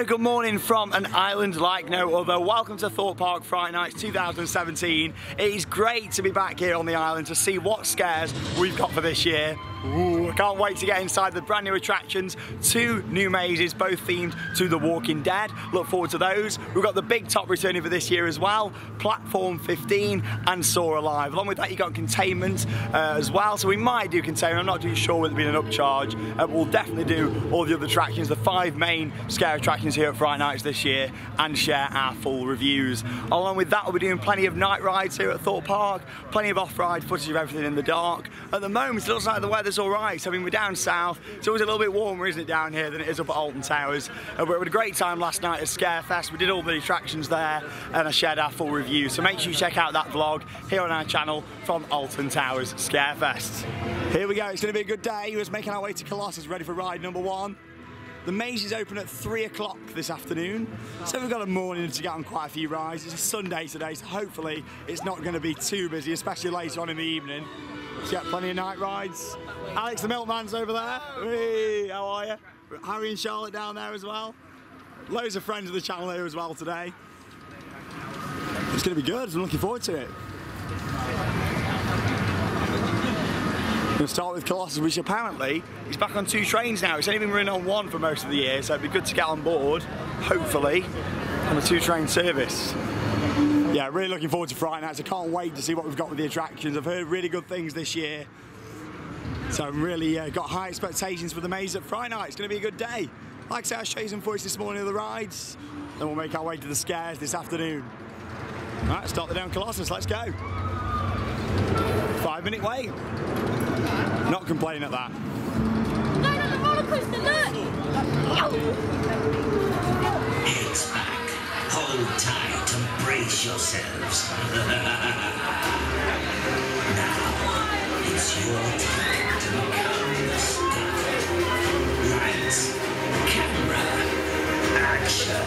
very good morning from an island like no other. Welcome to Thorpe Park Fright Nights 2017. It is great to be back here on the island to see what scares we've got for this year. Ooh, I can't wait to get inside the brand new attractions. 2 new mazes, both themed to The Walking Dead. Look forward to those. We've got the Big Top returning for this year as well, Platform 15 and Soar Alive. Along with that you've got Containment as well, so we might do Containment. I'm not too sure whether it'll be an upcharge. We'll definitely do all the other attractions, the 5 main scare attractions here at Fright Nights this year, and share our full reviews. Along with that we'll be doing plenty of night rides here at Thorpe Park, plenty of off-ride footage of everything in the dark. At the moment it looks like the weather's alright. So I mean, we're down south, it's always a little bit warmer, isn't it, down here than it is up at Alton Towers. We had a great time last night at Scarefest. We did all the attractions there and I shared our full review, so make sure you check out that vlog here on our channel from Alton Towers Scarefest. Here we go, it's going to be a good day. We're making our way to Colossus, ready for ride number 1. The maze is open at 3 o'clock this afternoon, so we've got a morning to get on quite a few rides. It's a Sunday today, so hopefully it's not going to be too busy, especially later on in the evening. Let's get plenty of night rides. Alex the milkman's over there. Hey, how are you? Harry and Charlotte down there as well. Loads of friends of the channel here as well today. It's going to be good, I'm looking forward to it. We're going to start with Colossus, which apparently is back on 2 trains now. It's only been running on 1 for most of the year, so it'd be good to get on board, hopefully, on a 2-train service. Yeah, really looking forward to Fright Nights. I can't wait to see what we've got with the attractions. I've heard really good things this year, so I've really got high expectations for the maze at Fright Nights. It's going to be a good day. Like I said, I'll show you some footage this morning of the rides, then we'll make our way to the scares this afternoon. Right, start the day on Colossus, let's go. 5-minute wait. Not complaining at that. No, the roller coaster, look! Heads back, hold tight and brace yourselves. Now, it's your time to become the star. Lights, camera, action.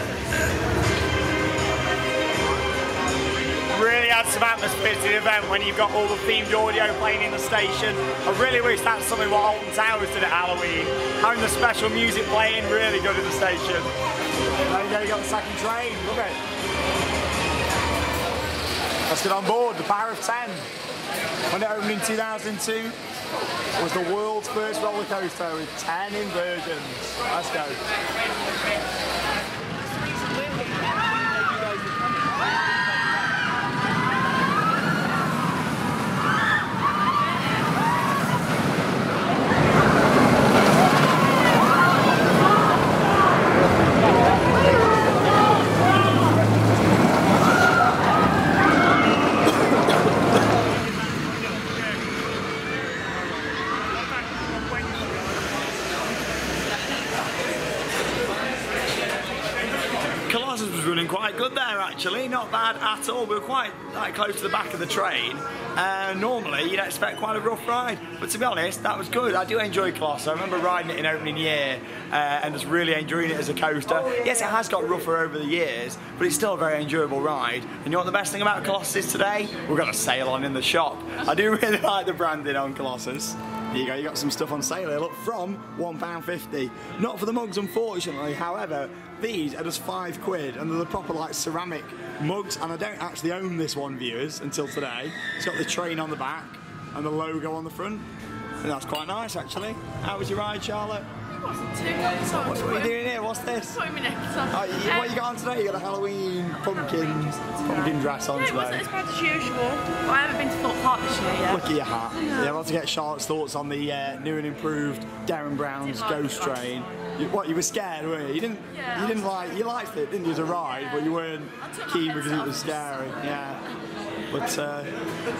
Really adds some atmosphere to the event when you've got all the themed audio playing in the station. I really wish that's something what Alton Towers did at Halloween. Having the special music playing, really good at the station. There you go, you got the second train, look at it. Let's get on board, the Power of 10. When it opened in 2002, it was the world's first roller coaster with 10 inversions. Let's go. Colossus was running quite good there actually, not bad at all. We were quite close to the back of the train. Normally you'd expect quite a rough ride, but to be honest that was good. I do enjoy Colossus. I remember riding it in opening year and just really enjoying it as a coaster. Yes, it has got rougher over the years, but it's still a very enjoyable ride. And you know what the best thing about Colossus is today? We've got a sale on in the shop. I do really like the branding on Colossus. Here you go, you got some stuff on sale here, look, from £1.50. Not for the mugs, unfortunately, however, these are just £5 and they're the proper like ceramic mugs, and I don't actually own this one, viewers, until today. It's got the train on the back and the logo on the front, and that's quite nice actually. How was your ride, Charlotte? What are you doing here? What's this? Putting my necklace on. What you got on today? You got a Halloween pumpkin dress on today. It wasn't as bad as usual, but I haven't been to Thorpe Park this year yet. Look at your hat. Yeah, I'd love to get Charlotte's thoughts on the new and improved Darren Brown's Ghost Train. You were scared, weren't you? You liked it, didn't you, as a ride, but you weren't keen because it was scary. Yeah. But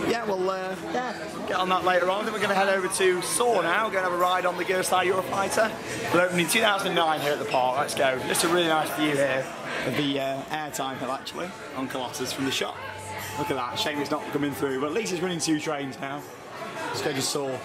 yeah, we'll get on that later on. I think we're going to head over to Soar now. We're going to have a ride on the Gearstar Eurofighter. It opened in 2009 here at the park. Let's go. Just a really nice view here of the airtime hill actually on Colossus from the shop. Look at that. Shame it's not coming through, but at least it's running 2 trains now. Let's go to Soar.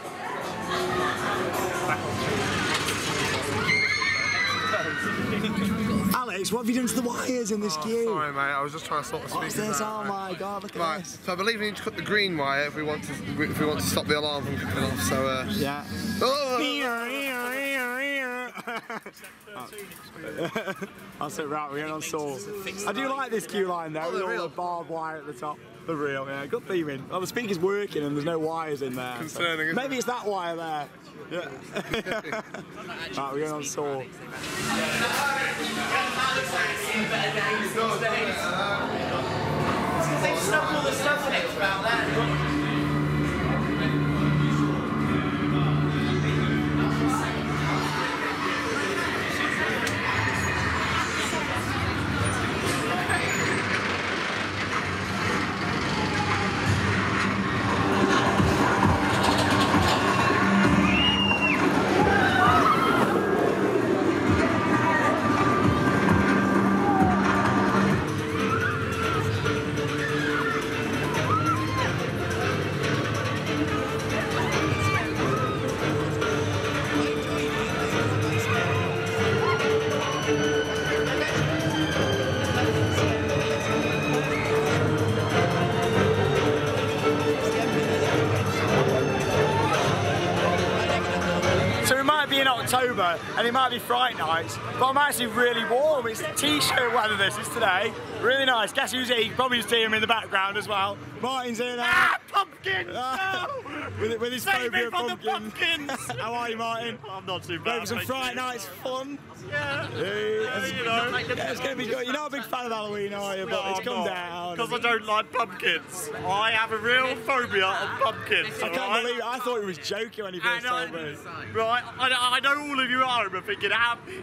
Alex, what have you done to the wires in this queue? Sorry mate, I was just trying to sort the speakers out. What's this? Oh my god, look at this. So I believe we need to cut the green wire if we want to stop the alarm from kicking off, so yeah. Oh. That's it, right, we're going on Saw. I do like this queue line though, with all the barbed wire at the top. The real, yeah, good theming. Well, the speaker's working and there's no wires in there. Concerning, so maybe it's that wire there. Yeah. Right, we're going on Saw. They've stuck all the stuff in it about that. October and it might be Fright Nights, but I'm actually really warm. It's t-shirt weather this is today. Really nice. Guess who's here? You can probably see him in the background as well. Martin's in there. Ah, pumpkins! No! with his phobia of pumpkins. How are you, Martin? I'm not too bad. Going for some Fright Nights fun. Yeah. You know, it's going to be good. You're not a big fan of Halloween, are you? But No, it's I'm come not, down. because I don't like pumpkins. I have a real phobia of pumpkins. I can't believe it. I thought he was joking when he first told me. Right, I know all of you are thinking,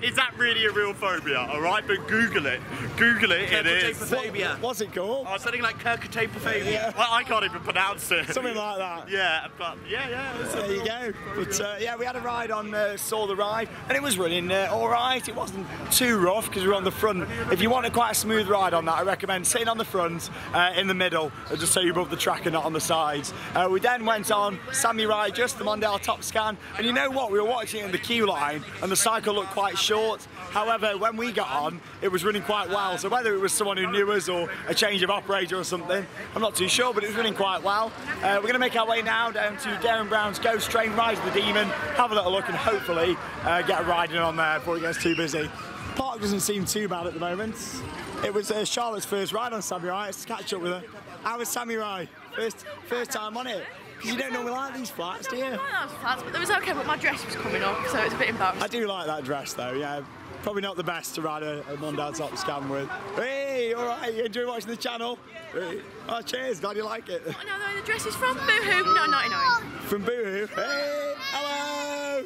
is that really a real phobia? Alright, but Google it. Google it, it is. What's it called? Oh, something like Kirkatapophobia. Yeah. I can't even pronounce it. Something like that. Yeah, but yeah. There you go. But yeah, we had a ride on Saw the Ride, and it was running alright. It wasn't too rough because we were on the front. If you want a quite a smooth ride on that, I recommend sitting on the front, in the middle, just so you're above the track and not on the sides. We then went on Sammy Ride, just the Mondale Top Scan, and you know what? We were watching it in the queue line, and the cycle looked quite short. However, when we got on, it was running quite well. So whether it was someone who knew us or a change of operator or something, I'm not too sure, but it was running quite well. We're going to make our way now down to Darren Brown's Ghost Train, Rise of the Demon, have a little look and hopefully get a riding on there before it gets too busy. Park doesn't seem too bad at the moment. It was Charlotte's first ride on Samurai. Let's catch up with her. How was Samurai? First time on it? Because you don't normally like these flats, do you? I like those flats, but it was okay, but my dress was coming up, so it's a bit embarrassing. I do like that dress though, yeah. Probably not the best to ride a Mondale Top Scan with. Hey, alright, you enjoy watching the channel? Hey. Oh, cheers, glad you like it. Oh, no, the dress is from Boohoo, $9.99. From Boohoo? Hey, hello!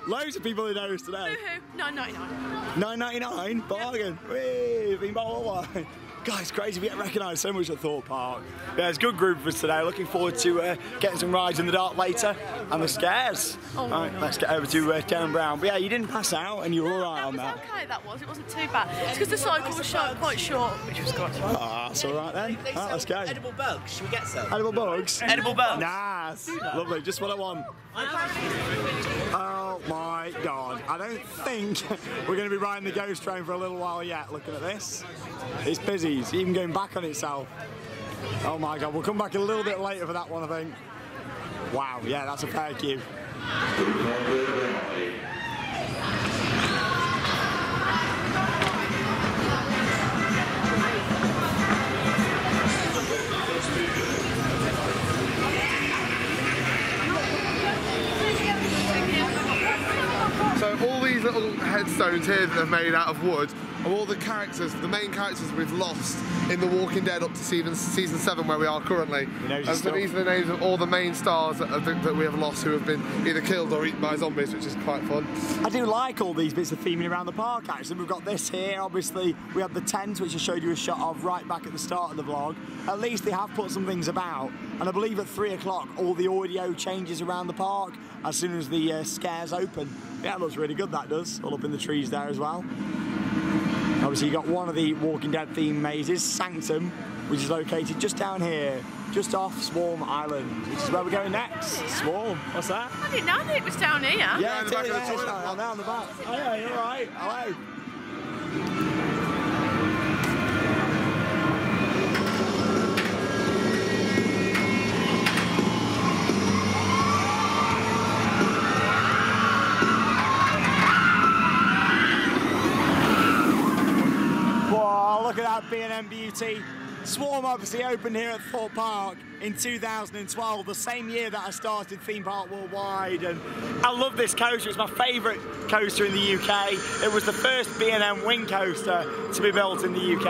Loads of people who know us today. Boohoo, $9.99. $9.99? Bargain. Hey, bing bong all right. Guys, crazy, we get recognised so much at Thorpe Park. Yeah, it's a good group for us today. Looking forward to getting some rides in the dark later and the scares. Oh, right, no. let's get over to Darren Brown. But yeah, you didn't pass out and you were all right on that. Okay, that was. It wasn't too bad. It's because the cycle was quite short, which was good. Ah, that's all right then. Right, let's go. Edible bugs, should we get some? Edible bugs? Edible bugs. Nice. Lovely, just what I want. Oh my God. I don't think we're going to be riding the Ghost Train for a little while yet, looking at this. It's busy, it's even going back on itself. Oh my God, we'll come back a little bit later for that one, I think. Wow, yeah, that's a fair queue. So all these little headstones here that they've made out of wood are all the characters, the main characters we've lost in The Walking Dead up to season 7 where we are currently. And so these are the names of all the main stars that we have lost who have been either killed or eaten by zombies, which is quite fun. I do like all these bits of theming around the park actually. We've got this here, obviously we have the tent which I showed you a shot of right back at the start of the vlog. At least they have put some things about, and I believe at 3 o'clock all the audio changes around the park as soon as the scares open. Yeah, it looks really good, that does, all up in the trees there as well. Obviously you got one of the Walking Dead themed mazes, Sanctum, which is located just down here, just off Swarm Island, which is where we're going next. Swarm, what's that? I didn't know that it was down here. Yeah, in the back of the toilet. down there on the back. Oh yeah, you're right, hello. look at that B&M beauty. Swarm obviously opened here at Thorpe Park in 2012, the same year that I started Theme Park Worldwide, and I love this coaster. It's my favourite coaster in the UK. It was the first B&M wing coaster to be built in the UK.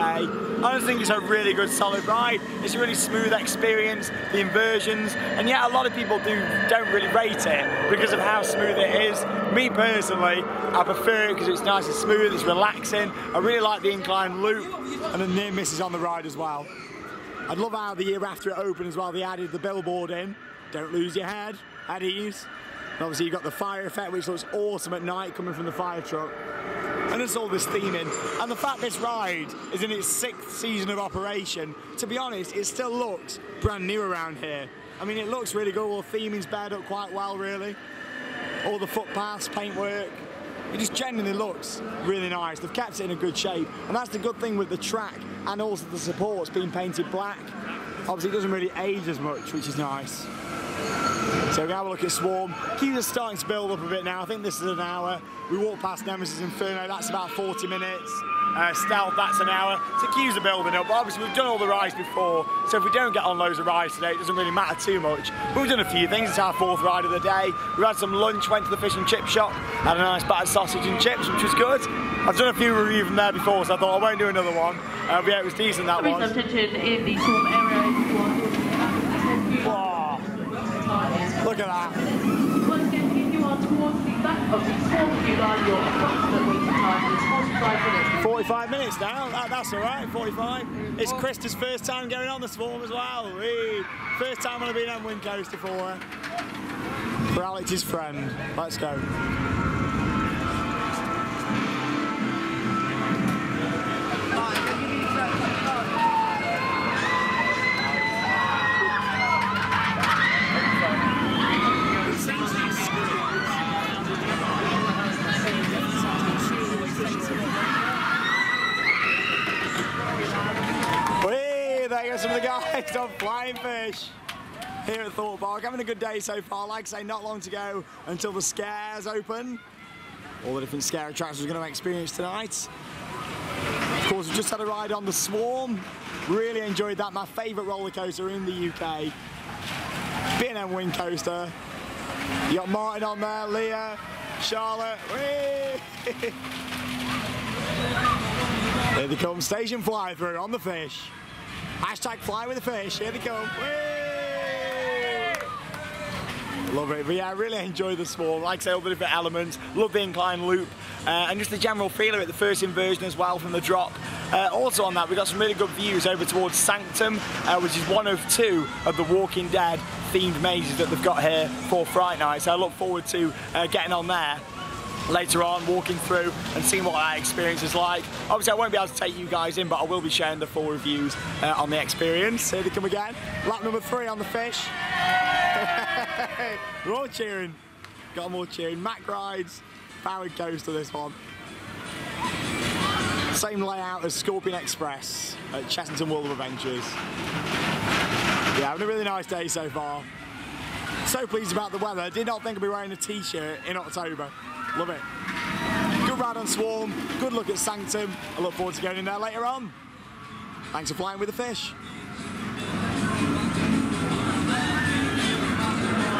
I just think it's a really good solid ride. It's a really smooth experience, the inversions, and yet a lot of people don't really rate it because of how smooth it is. Me personally, I prefer it because it's nice and smooth, it's relaxing. I really like the incline loop and the near misses on the ride as well. I'd love how the year after it opened as well, they added the billboard in. Don't lose your head, at ease. And obviously you've got the fire effect, which looks awesome at night coming from the fire truck. And there's all this theming. And the fact this ride is in its 6th season of operation, to be honest, it still looks brand new around here. I mean, it looks really good. All the theming's bared up quite well, really. All the footpaths, paintwork. It just genuinely looks really nice. They've kept it in a good shape. And that's the good thing with the track and also the supports being painted black. Obviously it doesn't really age as much, which is nice. So we're going to have a look at Swarm. Queues are starting to build up a bit now. I think this is an hour. We walk past Nemesis Inferno, that's about 40 minutes. Stealth, that's an hour. So queues are building up. But obviously we've done all the rides before, so if we don't get on loads of rides today, it doesn't really matter too much. But we've done a few things. It's our 4th ride of the day. We've had some lunch, went to the fish and chip shop, had a nice battered sausage and chips, which was good. I've done a few reviews from there before, so I thought I won't do another one. But yeah, it was decent, that one. Wow. Look at that. 45 minutes now, that's alright, 45. It's Krista's first time going on the Swarm as well. First time on a B&M wing coaster for her. For Alex's friend. Let's go. There go some of the guys on Flying Fish here at Thorpe Park. Having a good day so far. Like I say, not long to go until the scares open. All the different scare attractions we're going to experience tonight. Of course, we just had a ride on the Swarm. Really enjoyed that. My favourite roller coaster in the UK. B&M wing coaster. You got Martin on there, Leah, Charlotte. Here they come, station fly through on the fish. Hashtag fly with the fish, here they come. Whee! Love it, but yeah, I really enjoy the Swarm. Like I say, all the different elements, love the incline loop, and just the general feel of it, the first inversion as well from the drop. Also on that, we've got some really good views over towards Sanctum, which is one of 2 of the Walking Dead themed mazes that they've got here for Fright Nights. So I look forward to getting on there later on, walking through and seeing what that experience is like. Obviously I won't be able to take you guys in, but I will be sharing the full reviews on the experience. Here they come again. Lap number 3 on the fish. We're all cheering. Got them all cheering. Mac Rides, powered coaster this one. Same layout as Scorpion Express at Chessington World of Adventures. Yeah, having a really nice day so far. So pleased about the weather. Did not think I'd be wearing a t-shirt in October. Love it. Good ride on Swarm, good look at Sanctum. I look forward to going in there later on. Thanks for flying with the fish.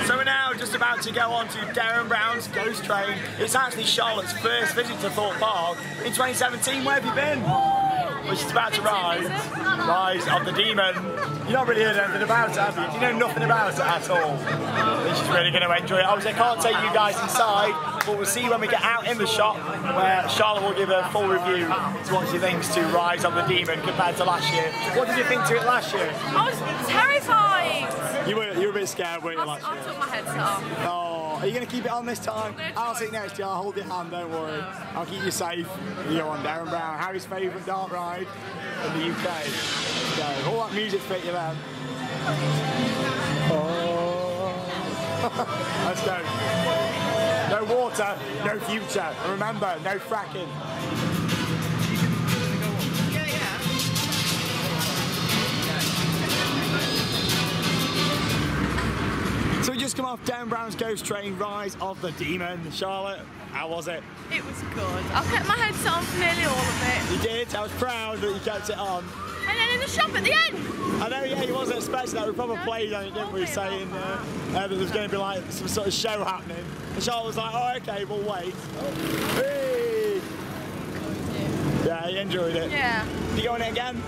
So we're now just about to go on to Darren Brown's Ghost Train. It's actually Charlotte's first visit to Thorpe Park in 2017. Where have you been? Well, she's about to ride Rise of the Demon. You've not really heard anything about it, have you? Do you know nothing about it at all? I think she's really going to enjoy it. Obviously, I can't take you guys inside, but we'll see when we get out in the shop where Charlotte will give a full review to what she thinks to Rise of the Demon compared to last year. What did you think to it last year? I was terrified. You were a bit scared, weren't you, last year? I took my headset off. Oh, are you going to keep it on this time? I'll sit next to you, I'll hold your hand, don't worry. I'll keep you safe. You go on, Darren Brown. Harry's favourite dark ride in the UK. Let's go. All that music fit you then. Oh. Let's go. No water, no future. And remember, no fracking. So we just come off Darren Brown's Ghost Train, Rise of the Demon. Charlotte, How was it? It was good. I kept my headset on for nearly all of it. You did? I was proud that you kept it on. And then in the shop at the end. I know, yeah, you wasn't expecting that. We probably played on it, didn't we? Saying that there was going to be like some sort of show happening. And Charlotte was like, oh, okay, we'll wait. Hey. Yeah, you enjoyed it? Yeah. You go on it again?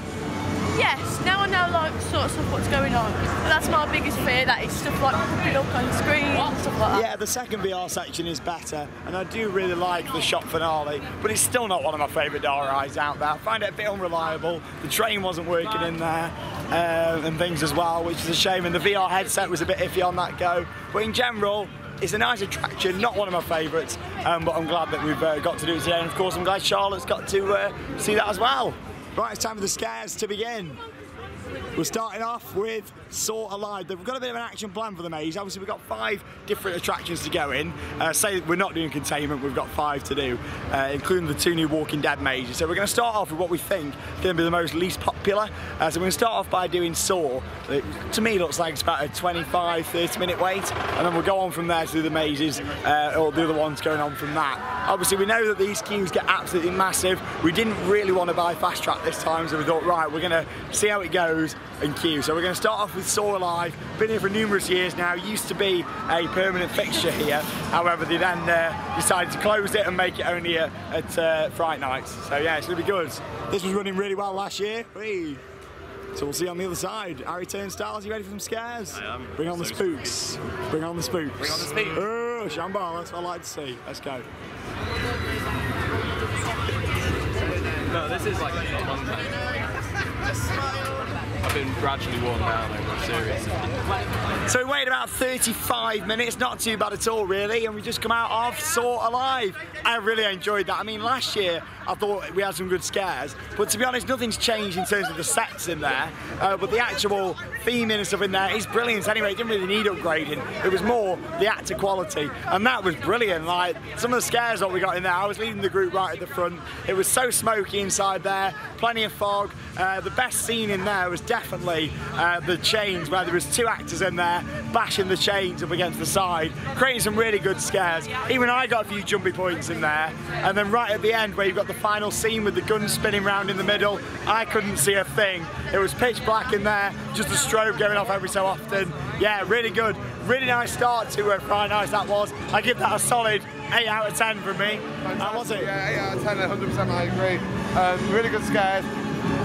Yes, now I know like sort of stuff what's going on. But that's my biggest fear, that it's stuff like popping up on screen and stuff like that. Yeah, the second VR section is better, and I do really like the shop finale, but it's still not one of my favourite door rides out there. I find it a bit unreliable. The train wasn't working in there, and things as well, which is a shame, and the VR headset was a bit iffy on that go. But in general, it's a nice attraction, not one of my favourites, but I'm glad that we've got to do it today, and of course I'm glad Charlotte's got to see that as well. Right, it's time for the scares to begin. We're starting off with Saw Alive. We've got a bit of an action plan for the maze. Obviously, we've got 5 different attractions to go in. Say we're not doing containment, we've got 5 to do, including the 2 new Walking Dead mazes. So we're going to start off with what we think is going to be the most least popular. So we're going to start off by doing Saw. It, to me, looks like it's about a 25, 30-minute wait, and then we'll go on from there to do the mazes, or the other ones going on from that. Obviously, we know that these queues get absolutely massive. We didn't really want to buy Fast Track this time, so we thought, right, we're going to see how it goes and queue. So we're going to start off with Saw Alive. Been here for numerous years now. Used to be a permanent fixture here. However, they then decided to close it and make it only at Fright Nights. So yeah, it's going to be good. This was running really well last year. Whee. So we'll see on the other side. Harry Turnstiles, you ready for some scares? I am. Bring on the spooks. Bring on the spooks. Bring on the spooks. Oh, Shambhala, that's what I like to see. Let's go. No, this is like a long time. I've been gradually worn down over a series. So we waited about 35 minutes, not too bad at all really, and we just come out of Saw Alive. I really enjoyed that. I mean, last year I thought we had some good scares, but to be honest, nothing's changed in terms of the sets in there, but the actual theming and stuff in there is brilliant anyway. It didn't really need upgrading. It was more the actor quality, and that was brilliant. Like, some of the scares that we got in there, I was leading the group right at the front. It was so smoky inside there, plenty of fog. The best scene in there was definitely the chains, where there was 2 actors in there bashing the chains up against the side, creating some really good scares. Even I got a few jumpy points in there, and then right at the end where you've got the final scene with the gun spinning round in the middle, I couldn't see a thing. It was pitch black in there, just a strobe going off every so often. Yeah, really good. Really nice start to Fright Nights that was. I give that a solid 8 out of 10 from me. How was it? Yeah, 8 out of 10, 100% I agree. Really good scares.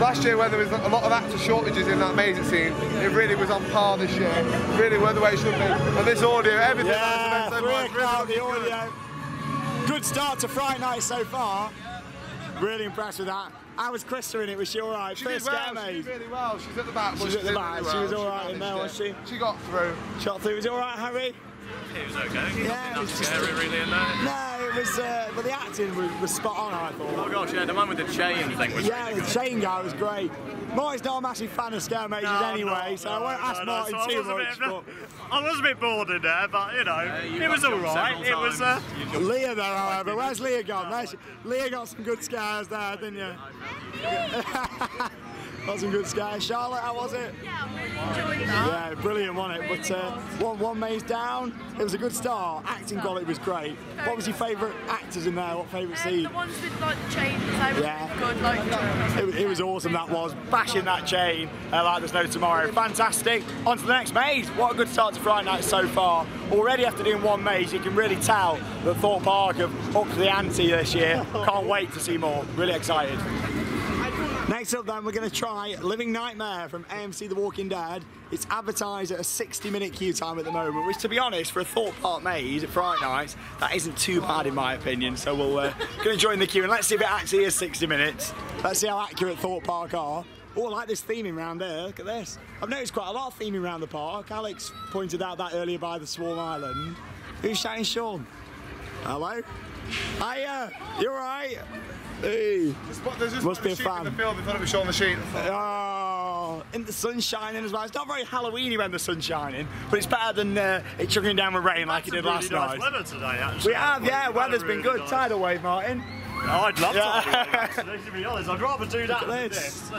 Last year, when there was a lot of actor shortages in that maze scene, it really was on par this year. Really were the way it should be. And this audio, everything. Yeah, really the audio. Good start to Fright Night so far. Really impressed with that. How was Krista in it? Was she all right? She First did well. scare maze. She did really well. She's at the back. She's at the back. Really well. She was all right in there, was she? She got through. Shot through. Was it all right, Harry? It was okay. Yeah, it was just Scary really in there. No, it was. But the acting was spot on, I thought. Oh gosh, yeah, the one with the chain thing was Yeah, really the good. chain guy was great. Martin's not a massive fan of scare mazes anyway, so I won't ask Martin too much. But I was a bit bored in there, but you know, it was all right. It was. Leah though, however, where's Leah gone? There's, Leah got some good scares there, didn't you? Got some good scares. Charlotte, how was it? Yeah, I really enjoyed that. Yeah, brilliant, wasn't it? But one maze down, it was a good start. Acting quality was great. What was your favourite actors in there? What favourite scene? The ones with like the chains, they were Yeah. good. Like, It was awesome, that was. Bashing that chain like there's no tomorrow. Fantastic. On to the next maze. What a good start to Fright Night so far. Already after doing one maze, you can really tell that Thorpe Park have upped the ante this year. Can't wait to see more. Really excited. Next up then, we're going to try Living Nightmare from AMC The Walking Dead. It's advertised at a 60-minute queue time at the moment, which to be honest, for a Thorpe Park maze at Fright Nights, that isn't too bad in my opinion. So we'll going to join the queue and let's see if it actually is 60 minutes. Let's see how accurate Thorpe Park are. Oh, I like this theming round there, look at this. I've noticed quite a lot of theming around the park. Alex pointed out that earlier by the Swarm Island. Who's shouting Sean? Hello? Hiya, you alright? Hey. Must be a fan. In the field, they thought it was Sean the Sheep. Oh, in the sun shining as well. It's not very Halloweeny when the sun's shining, but it's better than it chugging down with rain like it did last night. Weather today, actually. We have, yeah, weather's been good. Tidal wave, Martin. Oh, I'd love to, actually, to be honest. I'd rather do that than this. this.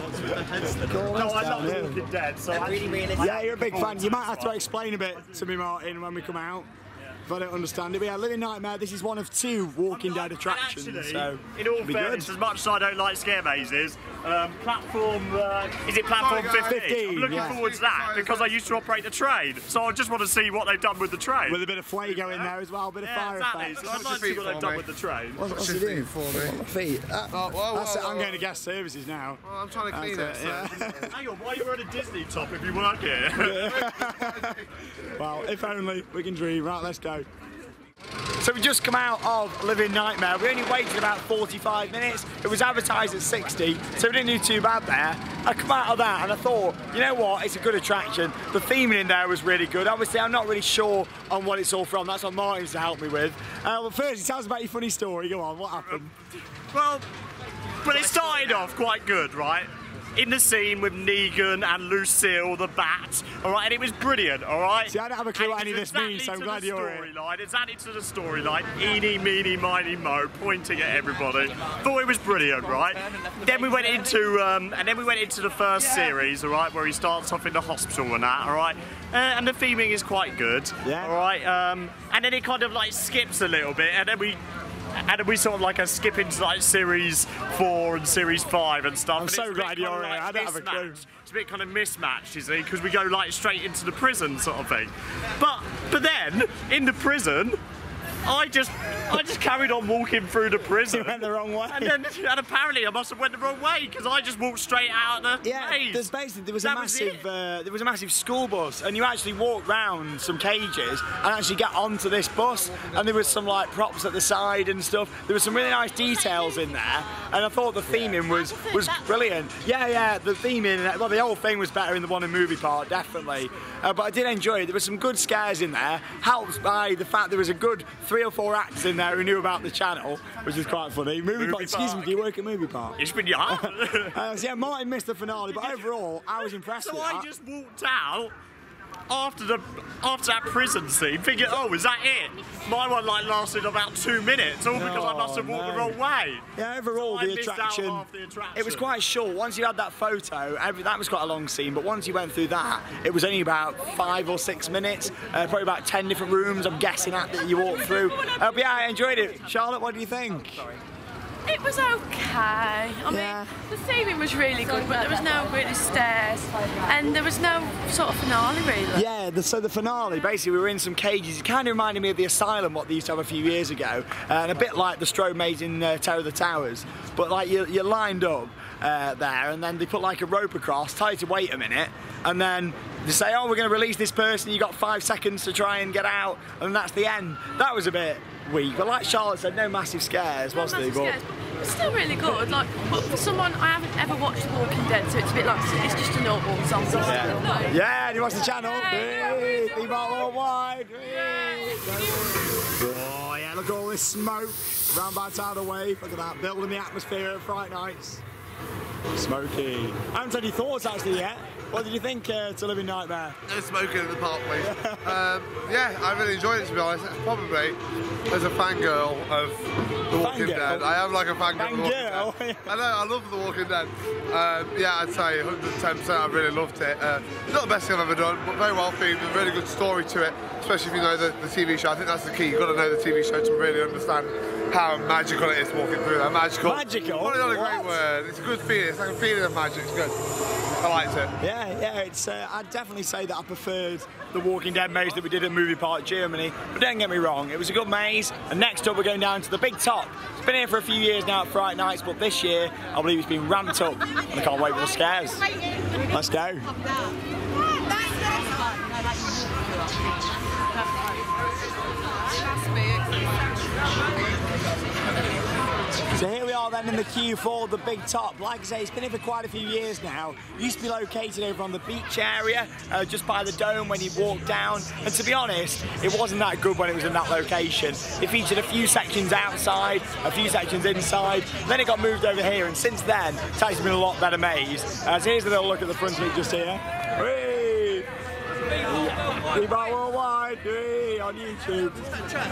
No, I love The Walking Dead, so really Yeah, you're a big fan. You might have to explain a bit to me, Martin, when we come out. I don't understand it. But yeah, Living Nightmare, this is one of 2 Walking Dead attractions. Actually, so in all it'll be fairness, good. as much as I don't like scare mazes, platform, is it platform 15? I'm looking forward to that because I used to operate the train, so I just want to see what they've done with the train. With a bit of Fuego in there as well, a bit of fire effects. So I'd like to see what they've done with the train. What's he doing? For me. Feet. That's it. I'm going to get. guest services now. Well, I'm trying to clean it. Hang on, why are you wearing a Disney top if you work here? Well, if only we can dream. Right, let's go. So we just come out of Living Nightmare. We only waited about 45 minutes. It was advertised at 60, so we didn't do too bad there. I come out of that and I thought, you know what, it's a good attraction. The theming in there was really good. Obviously, I'm not really sure on what it's all from. That's what Martin's to help me with. But first, tell us about your funny story. Go on, what happened? Well, it started off quite good, right? In the scene with Negan and Lucille the Bat, alright, and it was brilliant, alright? See, I don't have a clue what any of this means, so I'm glad you're here. It's added to the storyline, eeny, meeny, miny, mo, pointing at everybody. Thought it was brilliant, right? Then we went into, the first series, alright, where he starts off in the hospital and that, alright? And the theming is quite good, alright? And then it kind of like skips a little bit, and then we sort of like a skip into like series 4 and series 5 and stuff. I'm so glad you're here. I don't have a clue. It's a bit kind of mismatched, you see, because we go like straight into the prison sort of thing. But then in the prison, I just carried on walking through the prison. You went the wrong way. And apparently I must have went the wrong way because I just walked straight out of the maze. There was a massive school bus, and you actually walk round some cages and actually get onto this bus, and there was some like props at the side and stuff. There was some really nice details in there, and I thought the theming was brilliant. Yeah, the theming, well, the whole thing was better in the one in Movie Park, definitely. But I did enjoy it. There were some good scares in there, helped by the fact there was a good 3 or 4 acts in there who knew about the channel, which is quite funny. Movie Park. Excuse me, do you work at Movie Park? Ich bin ja. So yeah, Martin missed the finale, but overall, I was impressed with that. So I just walked out after that prison scene, thinking, oh, is that it? My one like lasted about 2 minutes, all because I must have walked the wrong way. Yeah, overall so the attraction, it was quite short. Once you had that photo, that was quite a long scene, but once you went through that, it was only about 5 or 6 minutes, probably about 10 different rooms, I'm guessing, that you walked through. But yeah, I enjoyed it. Charlotte, what do you think? It was okay. I mean, the theming was really good, but there was no really stairs, and there was no sort of finale, really. Yeah, so the finale, basically we were in some cages. It kind of reminded me of the Asylum, what they used to have a few years ago, and a bit like the strobe maze in Terror of the Towers. But like you're lined up there, and then they put like a rope across, tell you to wait a minute, and then they say, oh, we're going to release this person, you got 5 seconds to try and get out, and that's the end. That was a bit weak, but like Charlotte said, no massive scares, was there? But it's still really good. Like, for someone, I haven't ever watched The Walking Dead, so it's a bit like, it's just a normal zombie film. Yeah, and you watch the channel. Worldwide. Oh yeah, look at all this smoke round by Tidal Wave. Look at that, building the atmosphere of Fright Nights. Smoky. I haven't had any thoughts actually yet. What did you think to Living Nightmare? No smoking in the park, please. Yeah, I really enjoyed it, to be honest. It's probably, as a fangirl of The Walking Dead, I am like a fangirl of The Walking Dead. I know, I love The Walking Dead. Yeah, I'd say 110% I really loved it. Not the best thing I've ever done, but very well themed, a really good story to it, especially if you know the TV show. I think that's the key. You've got to know the TV show to really understand how magical it is walking through that. Magical? Probably not a great word. It's a good feeling. It's like a feeling of magic. It's good. I liked it. Yeah, it's. I'd definitely say that I preferred the Walking Dead maze that we did at Movie Park, Germany. But don't get me wrong, it was a good maze. And next up, we're going down to the big top. It's been here for a few years now at Fright Nights, but this year, I believe it's been ramped up. And I can't wait for the scares. Let's go. So here we are then in the queue for the big top. Like I say, it's been here for quite a few years now. It used to be located over on the beach area, just by the dome when you walk down. And to be honest, it wasn't that good when it was in that location. It featured a few sections outside, a few sections inside. Then it got moved over here, and since then, it's actually been a lot better maze. So here's a little look at the front of it just here. Reebok Worldwide on YouTube.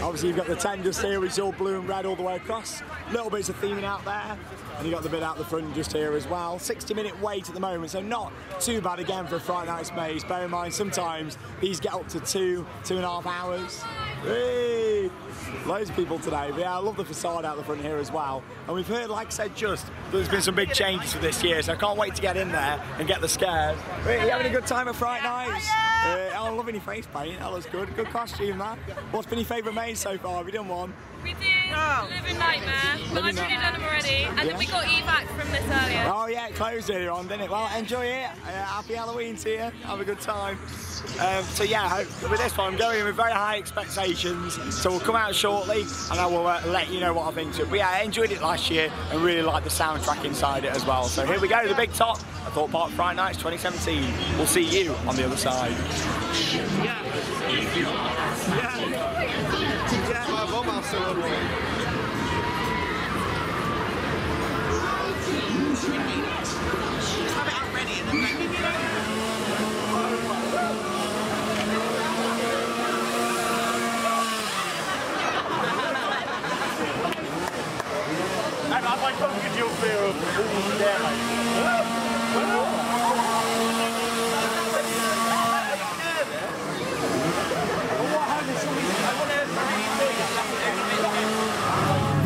Obviously you've got the tent just here, which is all blue and red all the way across. Little bits of theming out there, and you got the bit out the front just here as well. 60-minute wait at the moment, so not too bad again for a Fright Nights maze. Bear in mind, sometimes these get up to 2.5 hours. Hey. Loads of people today, but yeah, I love the facade out the front here as well. And we've heard, like I said, there's been some big changes for this year, so I can't wait to get in there and get the scares. Are you having a good time at Fright Nights? I'm loving your face paint, that looks good. Good costume, man. What's been your favourite maze so far? Have you done one? We did Living Nightmare, but I've already done them already, and then we got evac from this earlier. Oh yeah, it closed earlier on, didn't it? Well, enjoy it. Happy Halloween to you. Have a good time. So yeah, with this one, I'm going in with very high expectations. So we'll come out shortly, and I will let you know what I think to it. But yeah, I enjoyed it last year, and really liked the soundtrack inside it as well. So here we go, the big top at Thorpe Park Fright Nights 2017. We'll see you on the other side.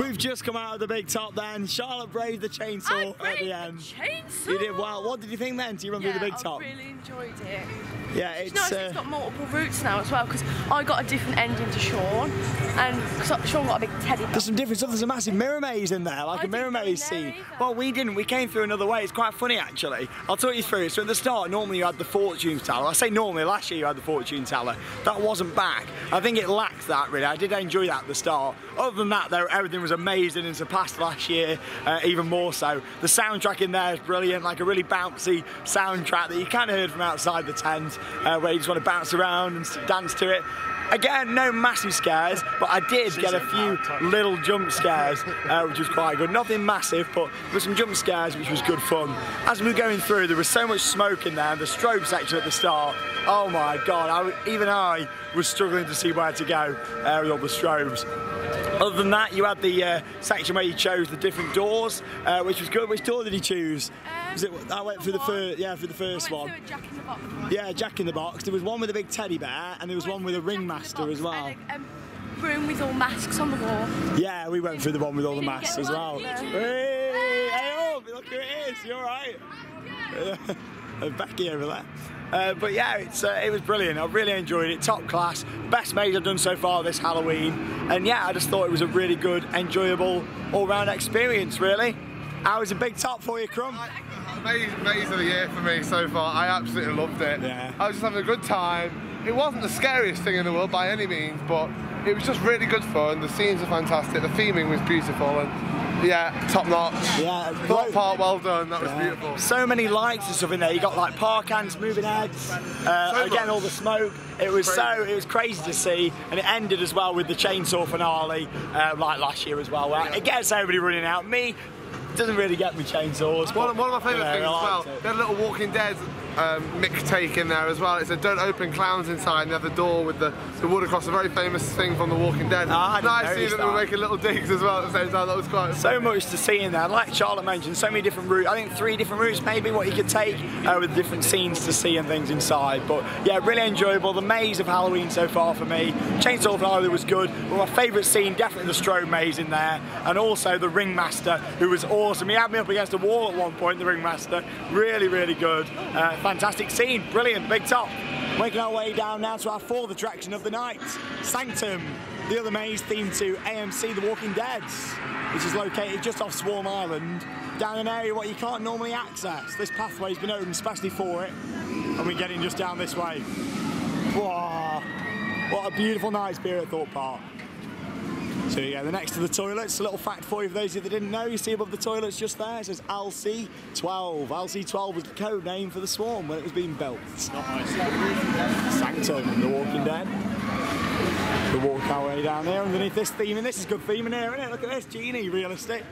We've just come out of the big top then. Charlotte braved the chainsaw at the end. Chainsaw? You did well. What did you think then? Do you run through the big top? I really enjoyed it. Yeah, it's nice it's got multiple routes now as well, because I got a different ending to Sean, and Sean got a big teddy bear. There's some different stuff. There's a massive mirror maze in there, like a mirror maze scene. Well, we didn't. We came through another way. It's quite funny, actually. I'll talk you through it. So at the start, normally you had the fortune teller. I say normally, last year you had the fortune teller. That wasn't back. I think it lacked that, really. I did enjoy that at the start. Other than that, though, everything was amazing and surpassed last year, even more so. The soundtrack in there is brilliant, like a really bouncy soundtrack that you kind of heard from outside the tent, where you just want to bounce around and dance to it. Again, no massive scares, but I did get a few little jump scares, which was quite good. Nothing massive, but there were some jump scares, which was good fun. As we were going through, there was so much smoke in there, the strobe section at the start. Oh my God, even I was struggling to see where to go with all the strobes. Other than that, you had the section where you chose the different doors, which was good. Which door did you choose? I went through the first, through the first one. Jack in the Box. Yeah, Jack in the Box. There was one with a big teddy bear, and there was one with a ringmaster as well. And a room with all masks on the wall. Yeah, we went through the one with all the masks as well. Hey, up! Look who it is. You all right? Becky over there. But yeah, it was brilliant. I really enjoyed it. Top class. Best maze I've done so far this Halloween. And yeah, I just thought it was a really good, enjoyable, all-round experience, really. How was a big top for you, Crumb? Maze of the year for me so far. I absolutely loved it. Yeah. I was just having a good time. It wasn't the scariest thing in the world by any means, but it was just really good fun. The scenes were fantastic. The theming was beautiful, and yeah, top notch. Yeah, Thorpe Park, well done. That was beautiful. So many lights and stuff in there. You got like park ants, moving heads. Again, all the smoke. It was crazy to see, and it ended as well with the chainsaw finale, like last year as well. Where it gets everybody running out. Me. Doesn't really get me chainsaws. One of my favourite things as well, they had a little Walking Dead mix take in there as well. It said don't open clowns inside, and they have the door with the wood across, a very famous thing from The Walking Dead. Nice to see that they were making little digs as well at the same time. That was quite so much to see in there. Like Charlotte mentioned, so many different routes. I think 3 different routes maybe what you could take with different scenes to see and things inside. But yeah, really enjoyable. The maze of Halloween so far for me. Chainsaw finale was good. But my favourite scene, definitely the strobe maze in there, and also the ringmaster, who was awesome. He had me up against a wall at one point, the ringmaster. Really, really good. Fantastic scene. Brilliant. Big top. Making our way down now to our 4th attraction of the night, Sanctum, the other maze themed to AMC The Walking Dead, which is located just off Swarm Island, down an area what you can't normally access. This pathway's been opened especially for it, and we're getting just down this way. Wow, what a beautiful night here at Thorpe Park. So yeah, the next to the toilets, a little fact for you for those of you that didn't know, you see above the toilets just there, it says LC12. LC12 was the code name for the Swarm when it was being built. Sanctum, The Walking Dead. We'll walk our way down there underneath this theme, and this is good theme in here, isn't it? Look at this, Genie, realistic.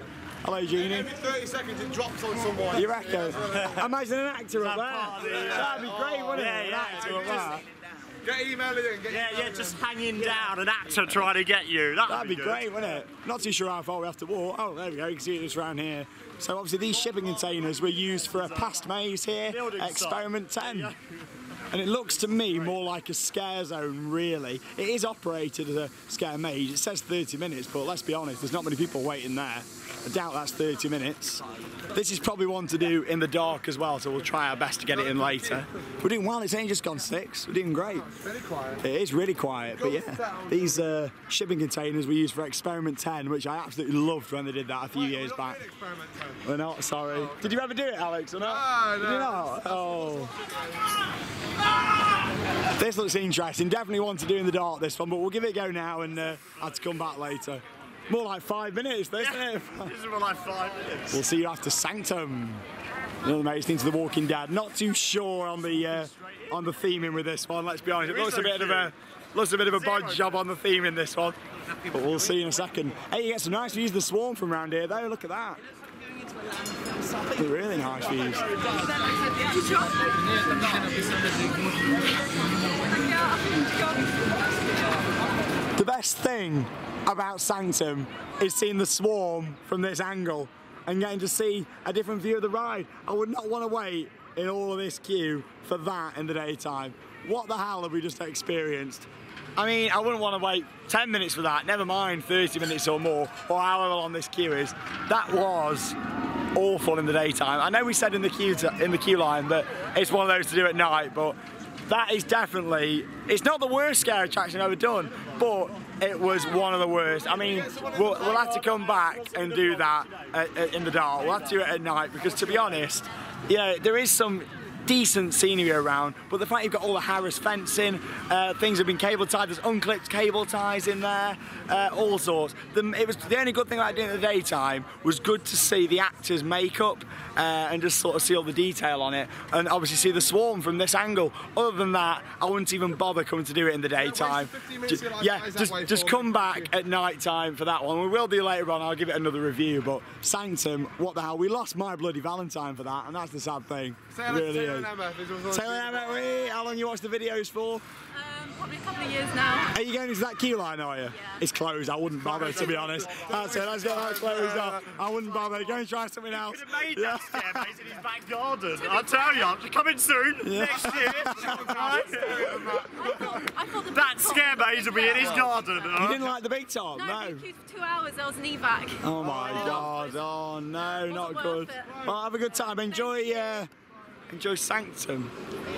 Hello, Genie. Every 30 seconds it drops on someone. You reckon? Imagine an actor up there. That'd be great, wouldn't it? An actor up there. Get emailing in. Just hanging down, an actor trying to get you. That'd be great, wouldn't it? Not too sure how far we have to walk. Oh, there we go. You can see it just around here. So obviously these shipping containers were used for a past maze here, Experiment 10. and it looks to me more like a scare zone, really. It is operated as a scare maze. It says 30 minutes, but let's be honest, there's not many people waiting there. I doubt that's 30 minutes. This is probably one to do in the dark as well, so we'll try our best to get it in later. We're doing well, it's only just gone 6. We're doing great. Very quiet. It is really quiet, but yeah, these shipping containers we used for Experiment 10, which I absolutely loved when they did that a few years back. We're not, sorry. Did you ever do it, Alex, or not? No, Did you not? Oh. This looks interesting. Definitely one to do in the dark, this one, but we'll give it a go now and have to come back later. More like 5 minutes, this, isn't it? This is more like 5 minutes. We'll see you after Sanctum. Another amazing to The Walking Dead. Not too sure on the theming with this one. Let's be honest. It looks a bit of a bodge job on the theme in this one. But we'll see in a second. Hey, you get some nice views of the swarm from around here, though. Look at that. Really nice views. The best thing about Sanctum is seeing the swarm from this angle and getting to see a different view of the ride. I would not want to wait in all of this queue for that in the daytime. What the hell have we just experienced? I mean, I wouldn't want to wait 10 minutes for that, never mind 30 minutes or more, or however long this queue is. That was awful in the daytime. I know we said in the queue line that it's one of those to do at night, but that is definitely, it's not the worst scare attraction I've ever done, but it was one of the worst. I mean, we'll have to come back and do that in the dark. We'll have to do it at night because, to be honest, yeah, there is some decent scenery around, but the fact you've got all the Harris fencing, things have been cable tied, there's unclipped cable ties in there, all sorts. It was the only good thing about doing it in the daytime was good to see the actors' makeup and just sort of see all the detail on it, and obviously see the swarm from this angle. Other than that, I wouldn't even bother coming to do it in the daytime. Just come back at night time for that one. We will do later on, I'll give it another review, but Sanctum, what the hell, we lost my bloody Valentine for that, and that's the sad thing. Really is. Taylor and Emma, how long you watched the videos for? Probably a couple of years now. Are you going into that queue line, are you? Yeah. It's closed, I wouldn't bother, to be honest. That's it, let's get that closed up. I wouldn't bother, go and try something else. He could have made that scare maze in his back garden. I'll tell you, I'm coming soon, next year. That scare maze will be in his garden. You didn't like the big top? No. I queued for 2 hours, there was an evac. Oh my God, oh no, not good. Well, have a good time, enjoy Sanctum.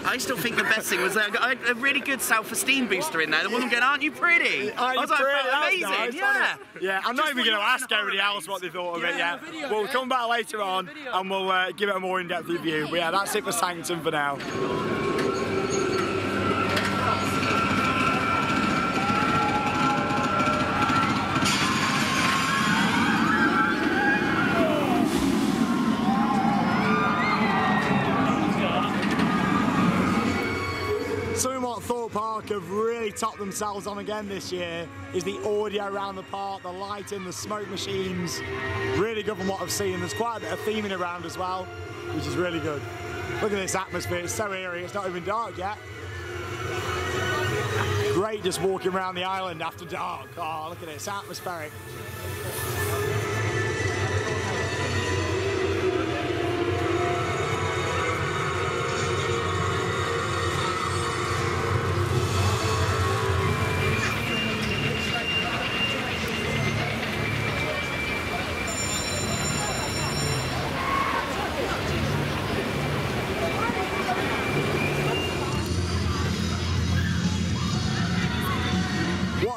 I still think the best thing was that I got a really good self-esteem booster in there. The woman going, "Aren't you pretty?" I was like, amazing, nice, yeah. Yeah, I'm not even going to ask everybody else what they thought of it yet. We'll come back later on and we'll give it a more in-depth review. But yeah, that's it for Sanctum for now. Thorpe Park have really topped themselves on again this year is the audio around the park, the lighting, the smoke machines. Really good from what I've seen. There's quite a bit of theming around as well, which is really good. Look at this atmosphere, it's so eerie, it's not even dark yet. Great just walking around the island after dark. Oh, look at it, it's atmospheric.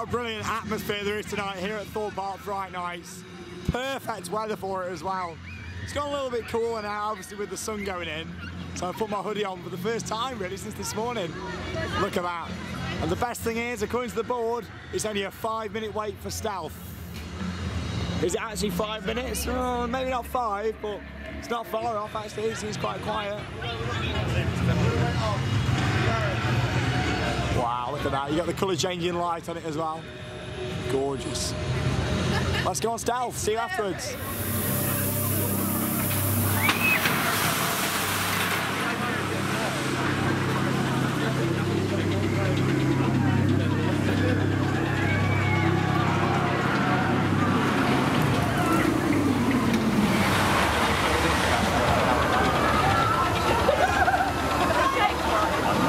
Brilliant atmosphere there is tonight here at Thorpe Park Fright Nights. Perfect weather for it as well. It's got a little bit cooler now, obviously with the sun going in. So I put my hoodie on for the first time really since this morning. Look at that. And the best thing is, according to the board, it's only a 5-minute wait for stealth. Is it actually 5 minutes? Oh, maybe not 5, but it's not far off actually. It seems quite quiet. Wow, look at that. You got the colour changing light on it as well. Gorgeous. Let's go on stealth. See you afterwards.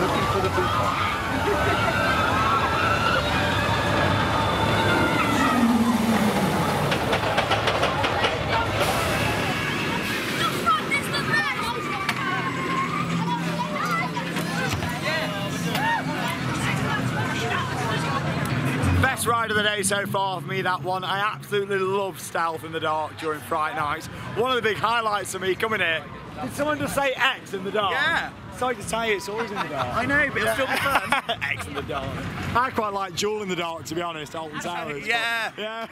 Looking for the day so far for me, that one. I absolutely love stealth in the dark during Fright Nights. One of the big highlights for me coming here. Did someone just say X in the dark? Yeah. Sorry to tell you, it's always in the dark. I know, but it'll still be fun. X in the dark. I quite like Jewel in the dark, to be honest, Alton Towers. Yeah. Yeah.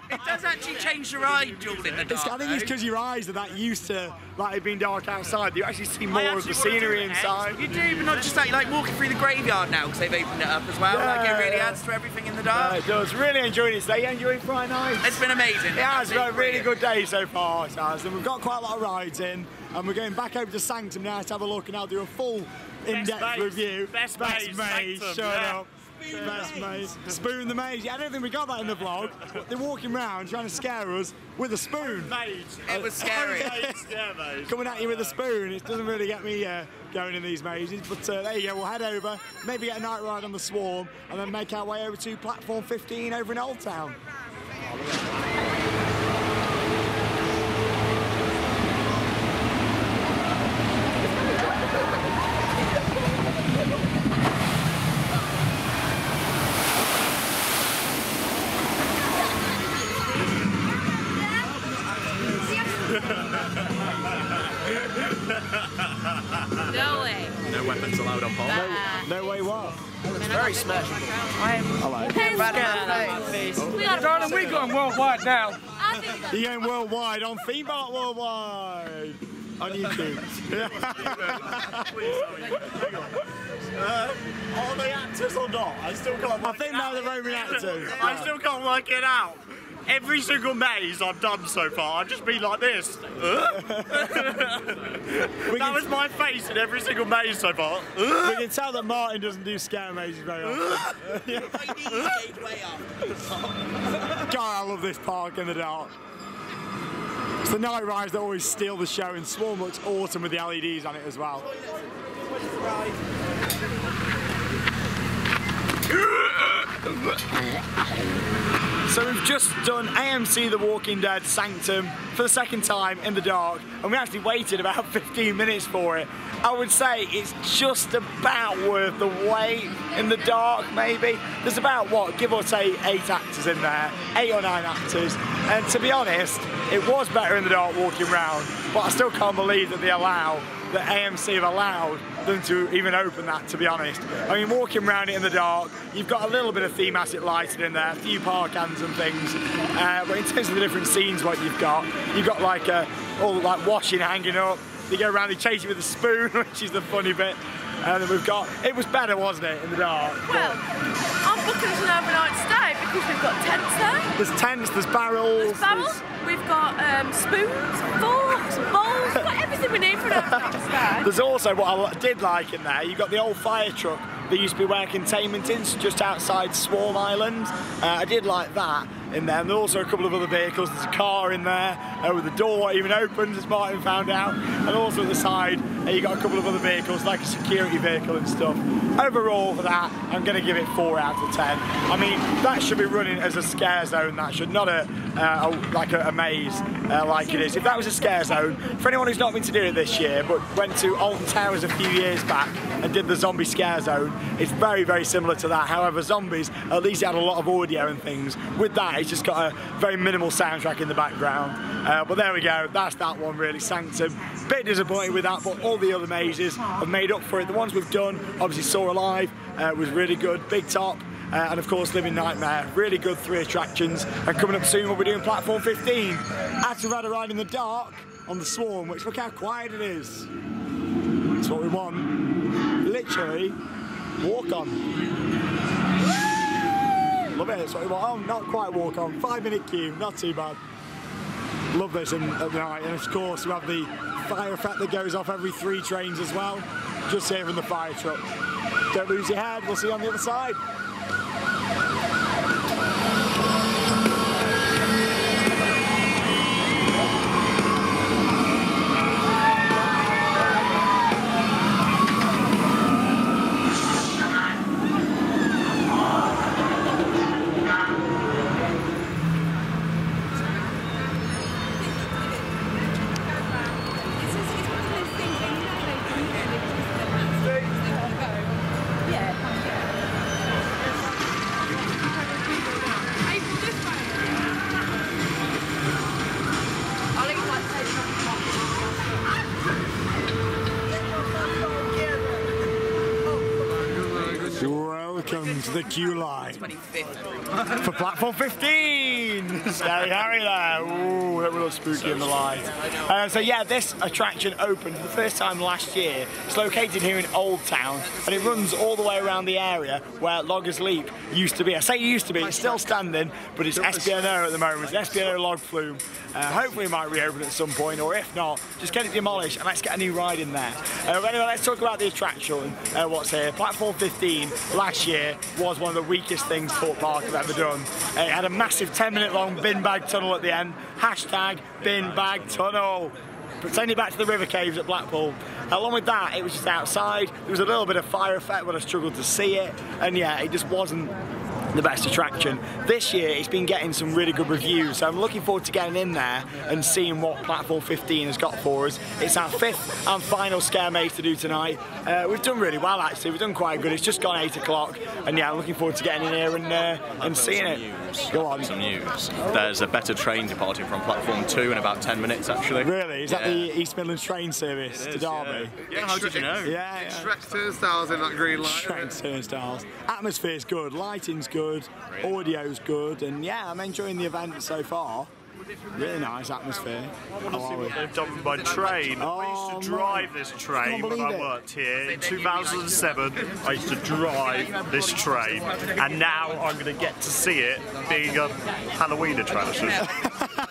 It does actually change your eye, Jewel in the dark. I think it's because your eyes are that used to like it being dark outside. You actually see more of the scenery inside. You do, but not just that. You like walking through the graveyard now because they've opened it up as well. Yeah. Like it really adds to everything in the dark. Yeah, it does. Really enjoying it today. You enjoying Fright Nights? It's been amazing. It has been a really good day so far. And we've got quite a lot of rides in, and we're going back over to Sanctum now to have a look, and I'll do a full in-depth review. Best maze. Sanctum, Shut up. Best maze. Spoon the maze. Yeah, I don't think we got that in the vlog. They're walking around trying to scare us with a spoon. It was scary. Coming at you with a spoon. It doesn't really get me going in these mazes. But there you go. We'll head over, maybe get a night ride on the Swarm, and then make our way over to platform 15 over in Old Town. No way. No weapons allowed on pole. No way what? It's very smashable. Hello. Darling, we're going worldwide now. You're going worldwide on Theme Park Worldwide on YouTube. Are they actors or not? I still can't work I think they're the Roman actors. I still can't work it out. Every single maze I've done so far, I've just been like this. That was my face in every single maze so far. We can tell that Martin doesn't do scare mazes very often. God, I love this park in the dark. It's the night rides that always steal the show, and Swarm looks awesome with the LEDs on it as well. So we've just done AMC The Walking Dead Sanctum for the second time in the dark, and we actually waited about 15 minutes for it. I would say it's just about worth the wait in the dark, maybe. There's about, what, give or take 8 actors in there, 8 or 9 actors, and to be honest, it was better in the dark walking around, but I still can't believe that that AMC have allowed them to even open that, to be honest. I mean, walking around it in the dark, you've got a little bit of thematic lighting in there, a few park hands and things, but in terms of the different scenes what you've got like all like washing hanging up, you go around, they chase you with a spoon, which is the funny bit, and then we've got, it was better, wasn't it, in the dark? Well, I'm booking us an overnight stay because we've got tents there. There's tents, there's barrels. We've got spoons, forks, bowls, we've got everything we need for an overnight stay. There's also what I did like in there, you've got the old fire truck that used to be where containment is, just outside Swarm Island. I did like that in there. And there's also a couple of other vehicles. There's a car in there with the door even opened, as Martin found out. And also at the side, you got a couple of other vehicles, like a security vehicle and stuff. Overall, for that, I'm going to give it 4 out of 10. I mean, that should be running as a scare zone. That should not like a maze like it is. If that was a scare zone, for anyone who's not been to do it this year, but went to Alton Towers a few years back and did the zombie scare zone, it's very, very similar to that. However, zombies, at least it had a lot of audio and things. With that, it's just got a very minimal soundtrack in the background. But there we go, that's that one really, Sanctum. Bit disappointed with that, but all the other mazes have made up for it. The ones we've done, obviously Saw Alive was really good, Big Top, and of course Living Nightmare, really good 3 attractions. And coming up soon we'll be doing platform 15. After we've had a ride in the dark on the Swarm, which look how quiet it is. That's what we want. Literally, walk on. Love it, that's what we want. Oh, not quite walk on, 5-minute queue, not too bad. Love this at night, and of course we have the fire effect that goes off every 3 trains as well, just here from the fire truck. Don't lose your head, we'll see you on the other side. Welcome to the queue line 25th. for platform 15. Scary Harry there. Ooh, that was spooky in the light. So yeah, this attraction opened for the first time last year. It's located here in Old Town, and it runs all the way around the area where Loggers Leap used to be. I say used to be, it's still standing, but it's SPNO at the moment. It's an SPNO log flume. Hopefully it might reopen at some point, or if not, just get it demolished and let's get a new ride in there. But anyway, let's talk about the attraction, what's here. Platform 15 last year was one of the weakest things Thorpe Park have ever done. It had a massive 10-minute long bin bag tunnel at the end. Hashtag bin bag tunnel. Send it back to the river caves at Blackpool. Along with that, it was just outside. There was a little bit of fire effect, but I struggled to see it. And yeah, it just wasn't the best attraction. This year it's been getting some really good reviews, so I'm looking forward to getting in there and seeing what Platform 15 has got for us. It's our 5th and final scare maze to do tonight. We've done really well actually, we've done quite good. It's just gone 8 o'clock and yeah, I'm looking forward to getting in here and seeing it. Go on. Some news. There's a better train departing from Platform 2 in about 10 minutes actually. Really? Is that the East Midlands train service to Derby? Yeah, how did you know? Yeah. Shrek turnstiles in that green light. Shrek turnstiles. Atmosphere's good, lighting's good, audio's good, and yeah, I'm enjoying the event so far. Really nice atmosphere. How are we? They've done by train. I used to drive this train when I worked here in 2007. I used to drive this train, and now I'm going to get to see it being a Halloween attraction.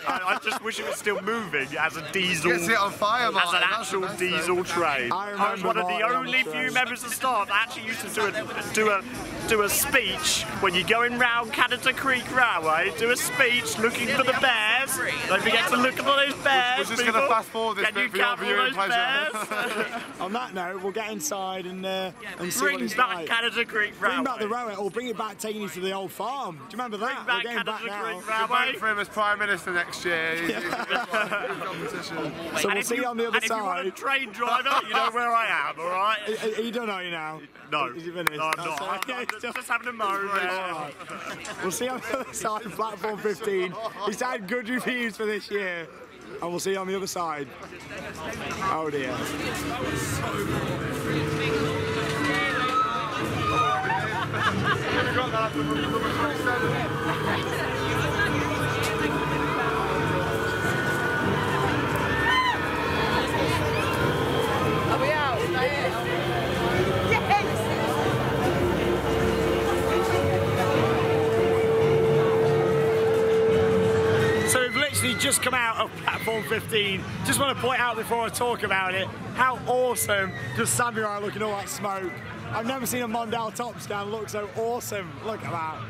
I just wish it was still moving as a diesel, Gets it on fire, as an actual diesel train. I was one of the only few members of staff that actually used to do a speech when you're going round Canada Creek Railway. Do a speech looking for the bears. Don't forget to look at all those bears. We're just going to fast forward this bit for your viewing pleasure. On that note, we'll get inside and see Bring what it's back like. Canada Creek Railway. Bring back the railway, or bring it back, taking you to the old farm. Do you remember that? Bring We're getting back back Canada now. Creek Vote Railway. for him as Prime Minister next year. He's competition. So we'll see you on the other and if you want a side. train driver, you know where I am, alright? Are you done, are you now? No. Is it finished? No, I'm That's not. okay. I'm just having a moan there. Alright. We'll see you on the other side of Platform 15. He's had good reviews for this year. And we'll see you on the other side. Oh dear. Are we out? So we've literally just come out of Platform 15. Just want to point out before I talk about it, how awesome just standing around looking at all that smoke. I've never seen a Mondale top stand look so awesome. Look at that.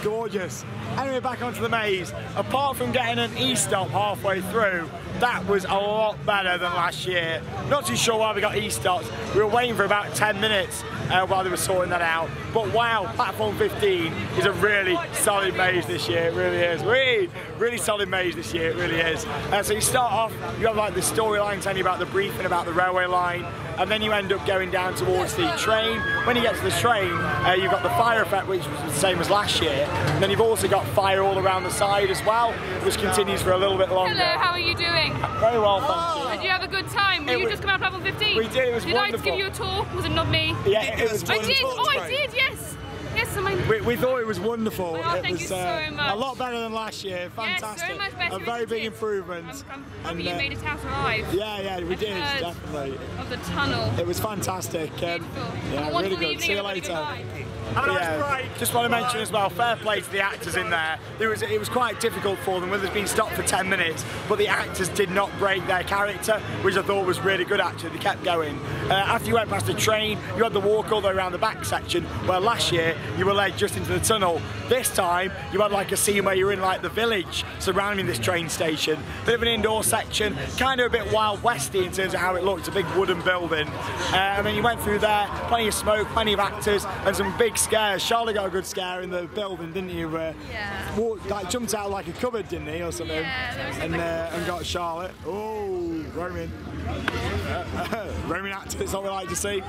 Gorgeous. Anyway, back onto the maze. Apart from getting an E-stop halfway through, that was a lot better than last year. Not too sure why we got E-stops. We were waiting for about 10 minutes while they were sorting that out. But wow, Platform 15 is a really solid maze this year. It really is. Really solid maze this year. It really is. So you start off, you have like the storyline telling you about the briefing about the railway line, and then you end up going down towards the train. When you get to the train, you've got the fire effect, which was the same as last year. And then you've also got fire all around the side as well, which continues for a little bit longer. Hello, how are you doing? Very well, thank you. Did you have a good time? Did you just come out of Platform 15? We did, it was wonderful. Did I give you a tour? Was it not me? Yeah, it was I wonderful. did, oh I did, yes. Yes, we thought it was wonderful. Oh, it thank was you so much. a lot better than last year. Fantastic. Yes, so much better. A very big improvement. I'm happy you made it out alive. Yeah, we did, definitely. Of the tunnel. It was fantastic. Yeah, really good. See you later. Just want to mention as well, fair play to the actors in there. It was quite difficult for them when they've been stopped for 10 minutes, but the actors did not break their character, which I thought was really good actually. They kept going. After you went past the train, you had the walk all the way around the back section, where last year you were led just into the tunnel. This time you had like a scene where you're in like the village surrounding this train station. Bit of an indoor section, kind of a bit Wild Westy in terms of how it looked, a big wooden building. And then you went through there, plenty of smoke, plenty of actors, and some big scares. Charlotte got a good scare in the building, didn't you? Like jumped out like a cupboard, didn't he, or something? Yeah, and got Charlotte. Oh, Roman. Roman actor, that's what we like to see.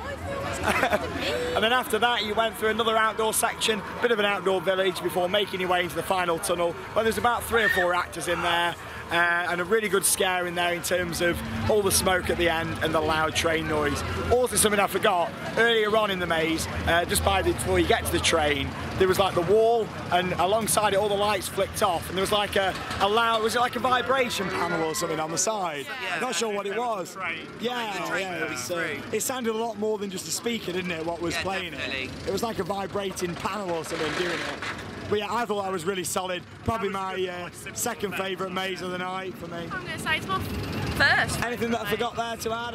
And then after that you went through another outdoor section, bit of an outdoor village before making your way into the final tunnel, where there's about 3 or 4 actors in there. and a really good scare in there in terms of all the smoke at the end and the loud train noise. Also something I forgot, earlier on in the maze, just before you get to the train, there was like the wall, and alongside it all the lights flicked off, and there was like a loud, was it like a vibration panel or something on the side? Yeah, Not sure what it was. It sounded a lot more than just a speaker, didn't it, what was playing definitely. it? It was like a vibrating panel or something doing it. But yeah, I thought that was really solid. Probably my second favourite maze of the night for me. I'm going to say it's my first. Anything that I forgot there to add?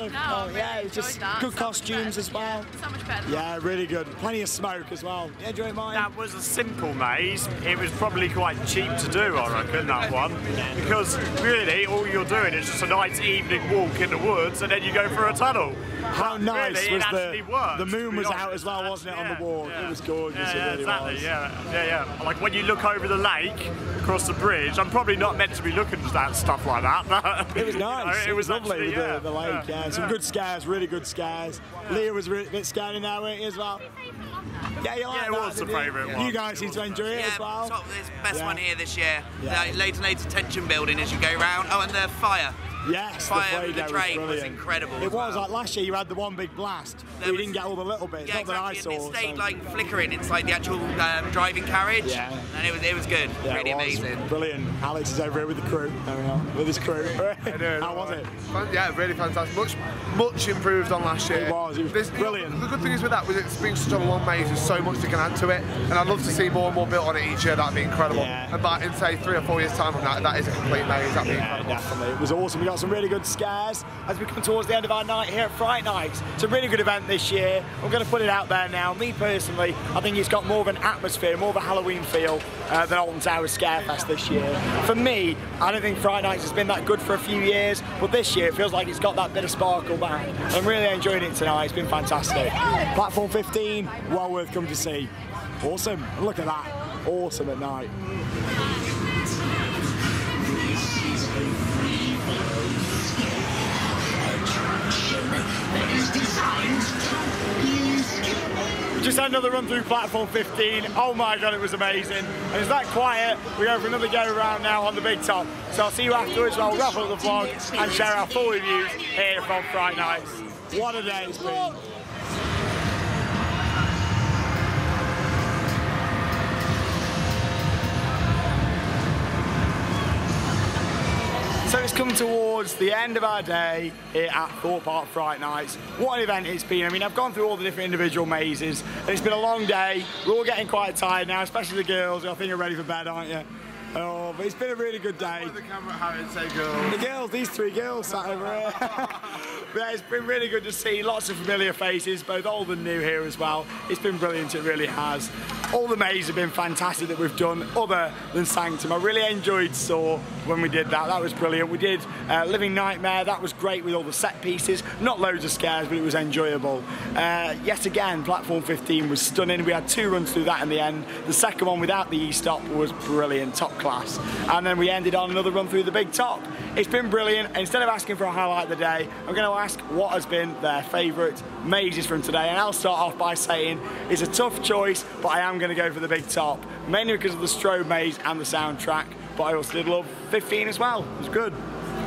Yeah, it was just good costumes as well. So much better than Yeah, really good. Plenty of smoke as well. You enjoy mine? That was a simple maze. It was probably quite cheap to do, I reckon, that one. Because really, all you're doing is just a nice evening walk in the woods and then you go through a tunnel. How nice really, was worked, the moon was to be out honest. as well, wasn't it, on the wall? Yeah. It was gorgeous, it really exactly, was. Yeah. Like when you look over the lake, across the bridge, I'm probably not meant to be looking at stuff like that, but It was nice. it was lovely actually, with the lake. Yeah. Some good scares, really good scares. Leah was a bit scared in there, weren't you, as well? Yeah, you like it that, was the didn't you? favourite one. You guys seem to enjoy it as well. It's the best one here this year. Yeah. Loads and loads of tension building as you go round. Oh, and the fire. Yes, Fire the with the Play-Doh train was brilliant. incredible. It as was well. like last year you had the one big blast. There You was- didn't get all the little bits, Yeah, not that I exactly. saw. And it stayed so- like flickering inside the actual driving carriage. Yeah. And it was good. Yeah, really it was amazing. brilliant. Alex is over here with the crew. There we are, with his crew. How was it? Yeah, really fantastic. Much improved on last year. It was brilliant. The good thing is with that, with it being such a long maze, there's so much you can add to it, and I'd love to see more and more built on it each year. That'd be incredible. Yeah. And by in say 3 or 4 years time from that is a complete maze. That'd be Yeah, incredible. definitely. It was awesome. We got some really good scares as we come towards the end of our night here at Fright Nights. It's a really good event this year. I'm going to put it out there now. Me personally, I think it's got more of an atmosphere, more of a Halloween feel than Alton Towers Scarefest this year. For me, I don't think Fright Nights has been that good for a few years, but this year it feels like it's got that bit of sparkle back. I'm really enjoying it tonight. It's been fantastic. Platform 15, well worth coming to see. Awesome. Look at that. Awesome at night. Just had another run through platform 15. Oh my god, it was amazing. And it's that quiet. We go for another go around now on the big top. So I'll see you afterwards. I'll wrap up the vlog and share our full reviews here from Fright Nights. What a day it's been. So it's come towards the end of our day here at Thorpe Park Fright Nights. What an event it's been. I mean, I've gone through all the different individual mazes, and it's been a long day. We're all getting quite tired now, especially the girls, who I think you're ready for bed, aren't you? Oh, but it's been a really good day. The camera having say girls. The girls, these 3 girls sat over here. But yeah, it's been really good to see lots of familiar faces, both old and new here as well. It's been brilliant, it really has. All the mazes have been fantastic that we've done, other than Sanctum. I really enjoyed Saw when we did that. That was brilliant. We did Living Nightmare. That was great with all the set pieces. Not loads of scares, but it was enjoyable. Yet again, Platform 15 was stunning. We had 2 runs through that in the end. The second one without the E-stop was brilliant, top class. And then we ended on another run through the big top. It's been brilliant. Instead of asking for a highlight of the day, I'm going to ask what has been their favourite mazes from today. And I'll start off by saying it's a tough choice, but I am going to go for the big top, mainly because of the strobe maze and the soundtrack. But I also did love 15 as well. It was good.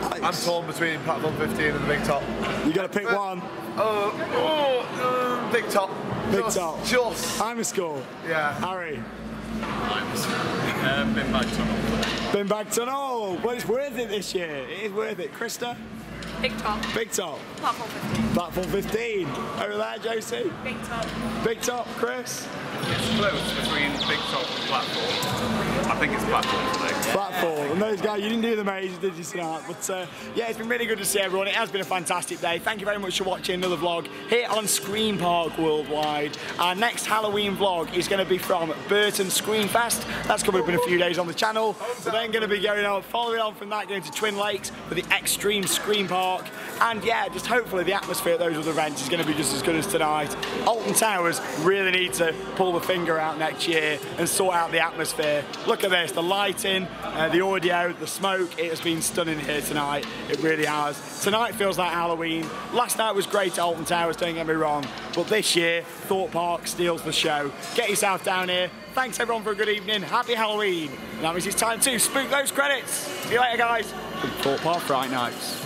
I'm torn between platform 15 and the big top. You got to pick one. Big top. Big top. Just. I'm a score. Yeah. Harry. Bin Bag Tunnel. Bin Bag Tunnel. Well, it's worth it this year. It is worth it. Krista. Big top. Big top. Platform 15. Platform 15. Over there, Josie. Big top. Big top, Chris. It's close between Big Top and Platform. I think it's Platform today. Platform. And those guys, you didn't do the maze, did you, tonight? But yeah, it's been really good to see everyone. It has been a fantastic day. Thank you very much for watching another vlog here on Scream Park Worldwide. Our next Halloween vlog is going to be from Burton Screamfest. That's coming up in a few days on the channel. We're then going to be going on, following on from that, going to Twin Lakes for the Extreme Scream Park. And yeah, just hopefully the atmosphere at those other events is going to be just as good as tonight. Alton Towers really need to pull the finger out next year and sort out the atmosphere. Look at this, the lighting, the audio, the smoke. It has been stunning here tonight. It really has. Tonight feels like Halloween. Last night was great at Alton Towers, don't get me wrong. But this year, Thorpe Park steals the show. Get yourself down here, Thanks everyone for a good evening. Happy Halloween. And that means it's time to spook those credits. See you later, guys. From Thorpe Park Fright Nights.